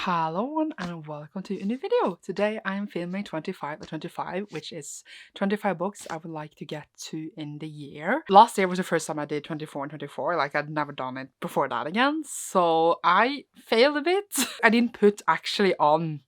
Hello and welcome to a new video. Today I am filming 25 at 25, which is 25 books I would like to get to in the year. Last year was the first time I did 24 and 24, like I'd never done it before that again, so I failed a bit. I didn't put actually on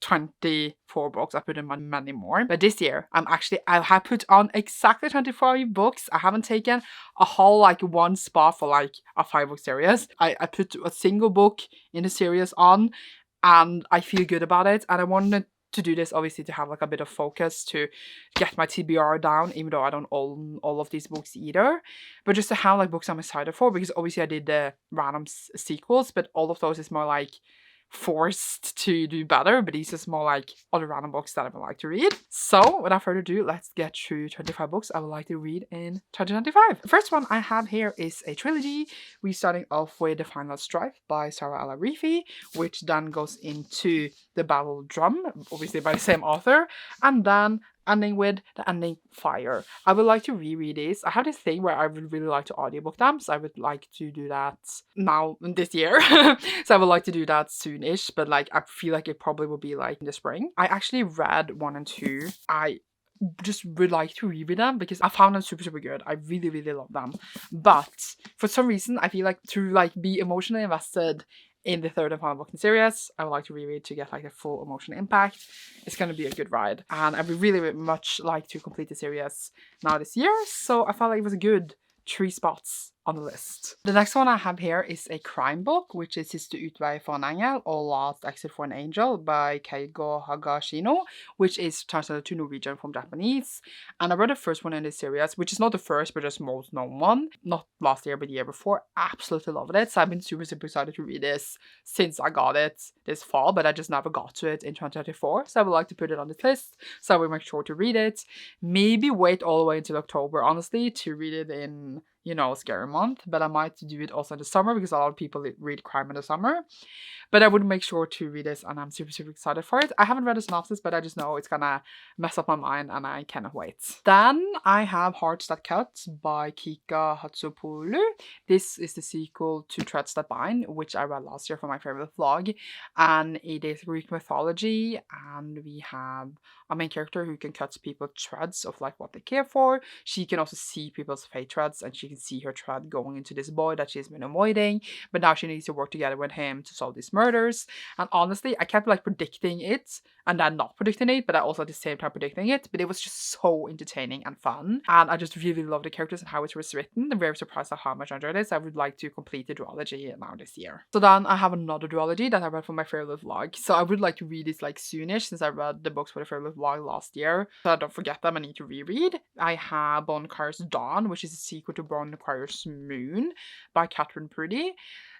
24 books, I put in many more. But this year, I have put on exactly 25 books. I haven't taken a whole one spot for like a 5-book series. I put a single book in the series on, and I feel good about it. And I wanted to do this obviously to have like a bit of focus to get my TBR down, even though I don't own all of these books either. But just to have like books I'm excited for, because obviously I did the random sequels, but all of those is more like forced to do better, but these is more like other random books that I would like to read. So without further ado, let's get through 25 books I would like to read in 2025. The first one I have here is a trilogy. We're starting off with The Final Strike by Sarah Al-Arifi, which then goes into The Battle Drum, obviously by the same author, and then ending with The Ending Fire. I would like to reread this. I have this thing where I would really like to audiobook them, so I would like to do that now this year. So I would like to do that soonish, but like I feel like it probably will be like in the spring. I actually read 1 and 2. I just would like to reread them because I found them super good. I really love them, but for some reason I feel like to like be emotionally invested in the third and final book in the series, I would like to reread to get like a full emotional impact. It's going to be a good ride, and I would really much like to complete the series now this year, so I felt like it was a good 3 spots on the list. The next one I have here is a crime book, which is Siste utvei for en engel, or Last Exit for an Angel by Keigo Higashino, which is translated to Norwegian from Japanese. And I read the first one in this series, which is not the first, but just most known one. Not last year, but the year before. Absolutely loved it. So I've been super excited to read this since I got it this fall, but I just never got to it in 2024. So I would like to put it on this list, so I will make sure to read it. Maybe wait all the way until October, honestly, to read it in, you know, scary month, but I might do it also in the summer because a lot of people read crime in the summer. But I would make sure to read this, and I'm super excited for it. I haven't read the synopsis, but I just know it's gonna mess up my mind, and I cannot wait. Then I have Hearts That Cut by Kika Hatsopoulou. This is the sequel to Threads That Bind, which I read last year for my favorite vlog, and it is Greek mythology, and we have a main character who can cut people threads of like what they care for. She can also see people's fate threads, and she can see her thread going into this boy that she's been avoiding, but now she needs to work together with him to solve these murders. And honestly, I kept like predicting it and then not predicting it, but I also at the same time predicting it. But it was just so entertaining and fun, and I just really love the characters and how it was written. I'm very surprised at how much I enjoyed this. I would like to complete the duology now this year. So then I have another duology that I read for my favorite vlog, so I would like to read this like soonish, since I read the books for the favorite vlog last year, so I don't forget them. I need to reread. I have Bonfire's Dawn, which is a sequel to Bonfire's Moon by Catherine Purdy.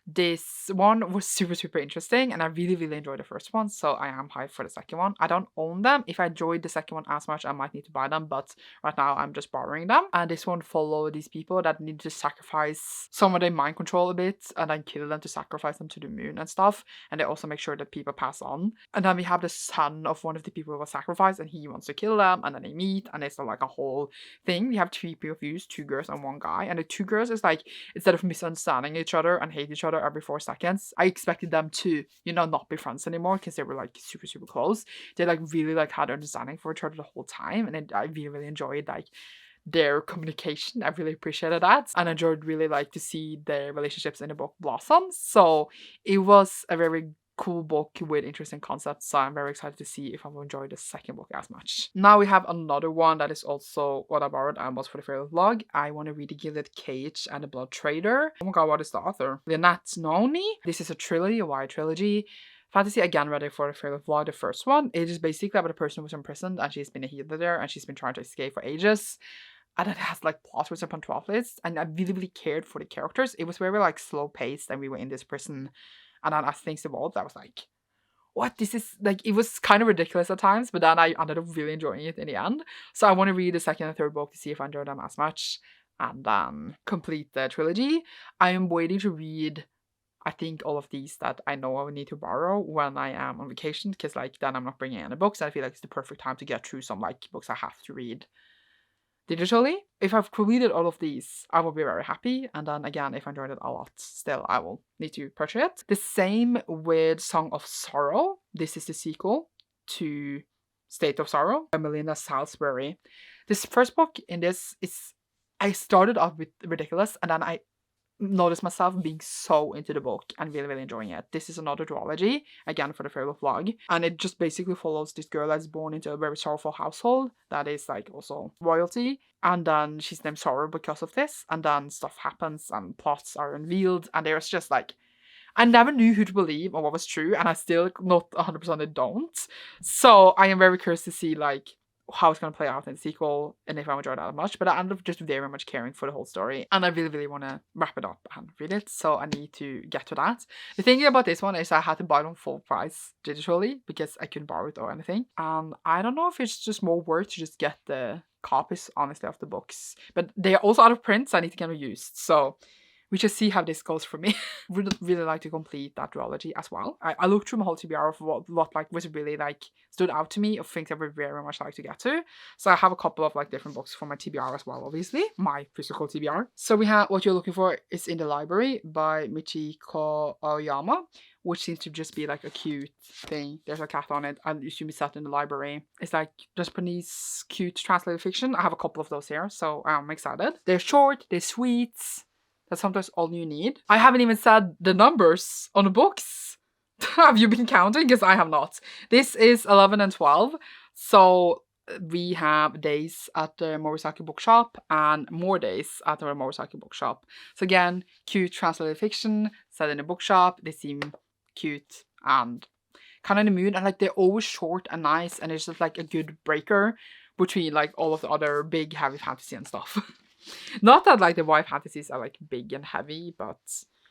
This one was super interesting, and I really enjoyed the first one, so I am hyped for the second one. I don't own them. If I enjoyed the second one as much, I might need to buy them, but right now I'm just borrowing them. And this one followed these people that need to sacrifice some of their mind control a bit, and then kill them to sacrifice them to the moon and stuff, and they also make sure that people pass on. And then we have the son of one of the people who was sacrificed, and he wants to kill them, and then they meet, and it's like a whole thing. We have 3 POVs, 2 girls and 1 guy, and the 2 girls is like, instead of misunderstanding each other and hate each other every 4 seconds, I expected them to, you know, not be friends anymore because they were like super close. They like really like had understanding for each other the whole time, and I really enjoyed like their communication. I really appreciated that, and I enjoyed really like to see their relationships in the book blossom. So it was a very cool book with interesting concepts, so I'm very excited to see if I will enjoy the second book as much. Now we have another one that is also what I borrowed and was for the favorite vlog. I want to read The Gilded Cage and The Blood Trader. Oh my god, what is the author? Lynette Noni. This is a trilogy, a YA trilogy. Fantasy, again, ready for the favorite vlog, the first one. It is basically about a person who was imprisoned, and she's been a healer there, and she's been trying to escape for ages. And it has like plot twists upon 12 lists, and I really cared for the characters. It was very like slow paced, and we were in this prison. And then as things evolved, I was like, what? This is like, it was kind of ridiculous at times, but then I ended up really enjoying it in the end. So I want to read the second and third book to see if I enjoy them as much, and then complete the trilogy. I am waiting to read, I think, all of these that I know I will need to borrow when I am on vacation, because like then I'm not bringing any books. I feel like it's the perfect time to get through some like books I have to read digitally. If I've completed all of these, I will be very happy. And then again, if I enjoyed it a lot, still I will need to purchase it. The same with Song of Sorrow. This is the sequel to State of Sorrow by Melinda Salisbury. This first book in this is, I started off with ridiculous, and then I noticed myself being so into the book and really, really enjoying it. This is another duology, again for the farewell vlog, and it just basically follows this girl that's born into a very sorrowful household that is like also royalty, and then she's named Sorrow because of this, and then stuff happens and plots are unveiled, and there's just like, I never knew who to believe or what was true, and I still not 100% don't. So I am very curious to see like how it's going to play out in the sequel and if I enjoyed that much, but I ended up just very much caring for the whole story, and I really, really want to wrap it up and read it, so I need to get to that. The thing about this one is I had to buy it on full price digitally because I couldn't borrow it or anything. I don't know if it's just more worth to just get the copies, honestly, of the books, but they are also out of print, so I need to get them used, so we just see how this goes for me. Would really like to complete that duology as well. I looked through my whole TBR of what like was really like stood out to me of things I would very much like to get to. So I have a couple of like different books for my TBR as well, obviously. My physical TBR. So we have What You're Looking For Is in the Library by Michiko Aoyama, which seems to just be like a cute thing. There's a cat on it and it should be set in the library. It's like Japanese cute translated fiction. I have a couple of those here, so I'm excited. They're short, they're sweet. That's sometimes all you need. I haven't even said the numbers on the books. Have you been counting? Because I have not. This is 11 and 12. So we have days at the Morisaki bookshop and more days at the Morisaki bookshop. So again, cute translated fiction set in a bookshop. They seem cute and kind of in the mood. And like they're always short and nice. And it's just like a good breaker between like all of the other big heavy fantasy and stuff. Not that like the YA fantasies are like big and heavy, but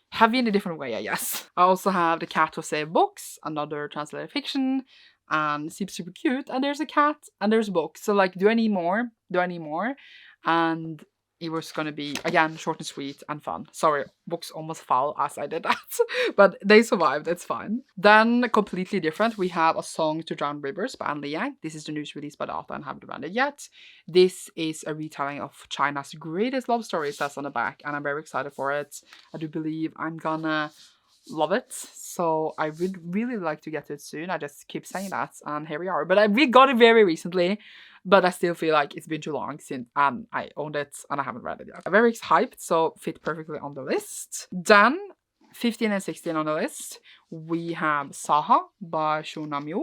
heavy in a different way, I guess. I also have The Cat Who Saved Books, another translated fiction, and seems super cute. And there's a cat and there's books. So like, do I need more? Do I need more? And it was gonna be, again, short and sweet and fun. Sorry, books almost fell as I did that. But they survived, it's fine. Then, completely different, we have A Song to Drown Rivers by Anne Liang. This is the news released by the author and haven't read it yet. This is a retelling of China's greatest love story, it says on the back, and I'm very excited for it. I do believe I'm gonna love it, so I would really like to get to it soon. I just keep saying that, and here we are. But we got it very recently, but I still feel like it's been too long since I owned it and I haven't read it yet. I'm very hyped, so fit perfectly on the list. Then 15 and 16 on the list, we have Saha by Shu Namyu,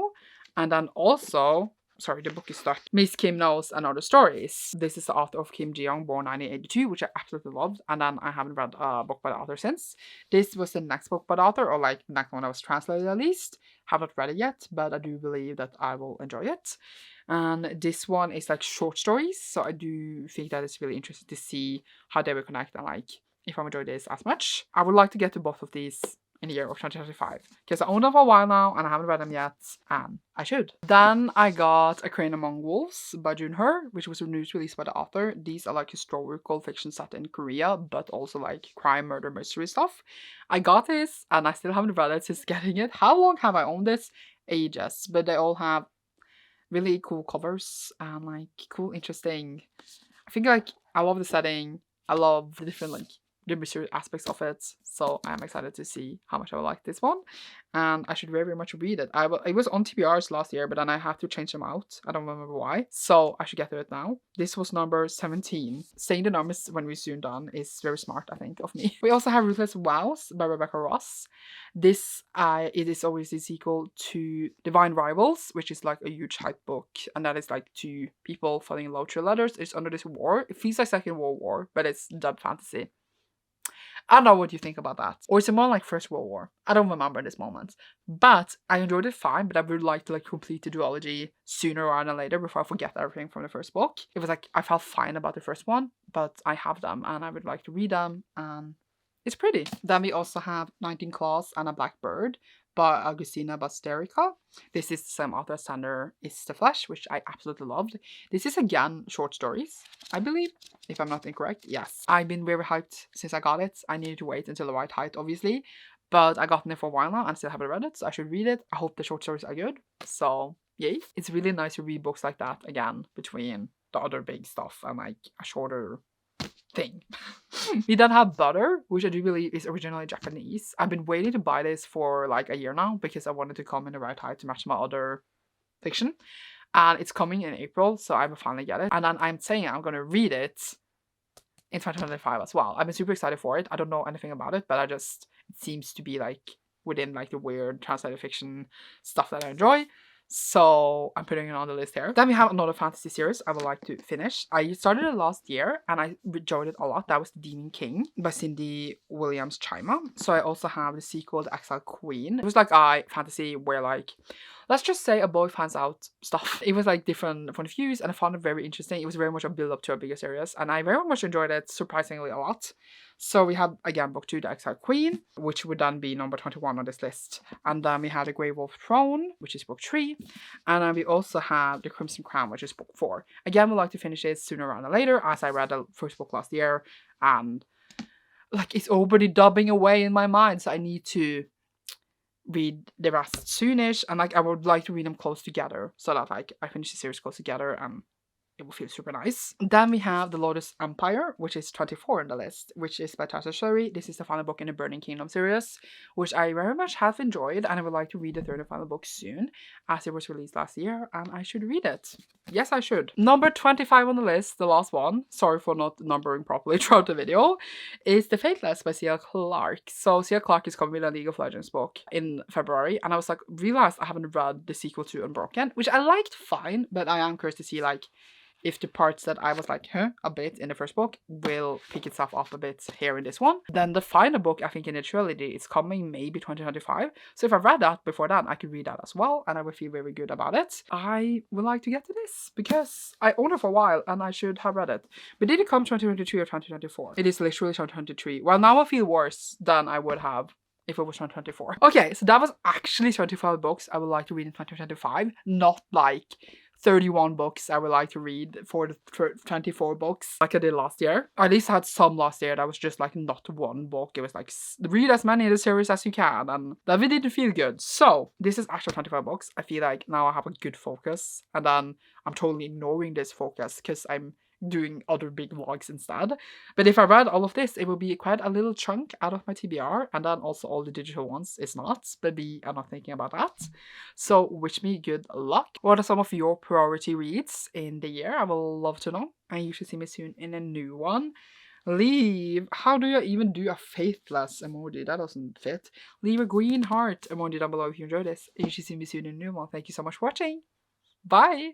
and then also, sorry, the book is stuck, Miss Kim Knows and Other Stories. This is the author of Kim Ji-young, born 1982, which I absolutely loved, and then I haven't read a book by the author since. This was the next book by the author, or like the next one that was translated at least. Have not read it yet, but I do believe that I will enjoy it. And this one is like short stories, so I do think that it's really interesting to see how they will connect and like if I enjoy this as much. I would like to get to both of these in the year of 2025 because I own them for a while now and I haven't read them yet, and I should. Then I got A Crane Among Wolves by Jun Her, which was a news released by the author. These are like historical fiction set in Korea, but also like crime, murder, mystery stuff. I got this and I still haven't read it since getting it. How long have I owned this? Ages. But they all have really cool covers and like cool, interesting. I think like I love the setting. I love the different like the mystery aspects of it, so I'm excited to see how much I will like this one, and I should very, very much read it. It was on TBRs last year, but then I had to change them out. I don't remember why, so I should get to it now. This was number 17. Saying the numbers when we're soon done is very smart, I think, of me. We also have Ruthless Vows by Rebecca Ross. This it is always the sequel to Divine Rivals, which is like a huge hype book, and that is like two people falling in love through letters. It's under this war. It feels like Second World War, but it's dubbed fantasy. I don't know what you think about that. Or is it more like First World War? I don't remember in this moment. But I enjoyed it fine, but I would like to like complete the duology sooner rather than later before I forget everything from the first book. It was like, I felt fine about the first one, but I have them and I would like to read them, and it's pretty. Then we also have 19 Claws and a Black Bird by Agustina Basterica. This is the same author as Sander Is the Flesh, which I absolutely loved. This is again short stories, I believe, if I'm not incorrect. Yes. I've been very hyped since I got it. I needed to wait until the right height, obviously. But I gotten it for a while now and still haven't read it, so I should read it. I hope the short stories are good. So, yay. It's really nice to read books like that again between the other big stuff and like a shorter thing. We then have Butter, which I do believe is originally Japanese. I've been waiting to buy this for like a year now because I wanted to come in the right height to match my other fiction. And it's coming in April, so I will finally get it. And then I'm saying I'm going to read it in 2025 as well. I've been super excited for it. I don't know anything about it, but it seems to be like within like the weird translated fiction stuff that I enjoy. So I'm putting it on the list here. Then we have another fantasy series I would like to finish. I started it last year and I enjoyed it a lot. That was The Demon King by Cindy Williams Chima. So I also have the sequel, The Exiled Queen. It was like a fantasy where like, let's just say a boy finds out stuff. It was like different point of views and I found it very interesting. It was very much a build up to a bigger series and I very much enjoyed it, surprisingly a lot. So we have again book 2, The Exiled Queen, which would then be number 21 on this list. And then we have The Grey Wolf Throne, which is book 3. And then we also have The Crimson Crown, which is book 4. Again, we'd like to finish it sooner rather than later, as I read the first book last year. And like it's already dubbing away in my mind, so I need to read the rest soonish. And like I would like to read them close together so that like I finish the series close together and it will feel super nice. Then we have The Lotus Empire, which is 24 on the list, which is by Tasha Sherry. This is the final book in the Burning Kingdom series, which I very much have enjoyed, and I would like to read the third and final book soon, as it was released last year, and I should read it. Yes, I should. Number 25 on the list, the last one, sorry for not numbering properly throughout the video, is The Fateless by C.L. Clark. So C.L. Clark is coming with a League of Legends book in February, and I was like, realized I haven't read the sequel to Unbroken, which I liked fine, but I am curious to see like if the parts that I was like, a bit in the first book will pick itself up a bit here in this one. Then the final book, I think in the trilogy, is coming maybe 2025. So if I read that before that, I could read that as well, and I would feel very good about it. I would like to get to this because I owned it for a while and I should have read it. But did it come 2023 or 2024? It is literally 2023. Well, now I feel worse than I would have if it was 2024. Okay, so that was actually 25 books I would like to read in 2025, not like 31 books I would like to read for the 24 books like I did last year. At least I had some last year that was just like not one book. It was like read as many of the series as you can, and that really didn't feel good. So this is actual 25 books. I feel like now I have a good focus, and then I'm totally ignoring this focus because I'm doing other big vlogs instead. But if I read all of this, it will be quite a little chunk out of my TBR, and then also all the digital ones is not, but I'm not thinking about that. So wish me good luck. What are some of your priority reads in the year? I will love to know, and you should see me soon in a new one. How do you even do a faithless emoji? That doesn't fit. Leave a green heart emoji down below if you enjoyed this. You should see me soon in a new one. Thank you so much for watching. Bye!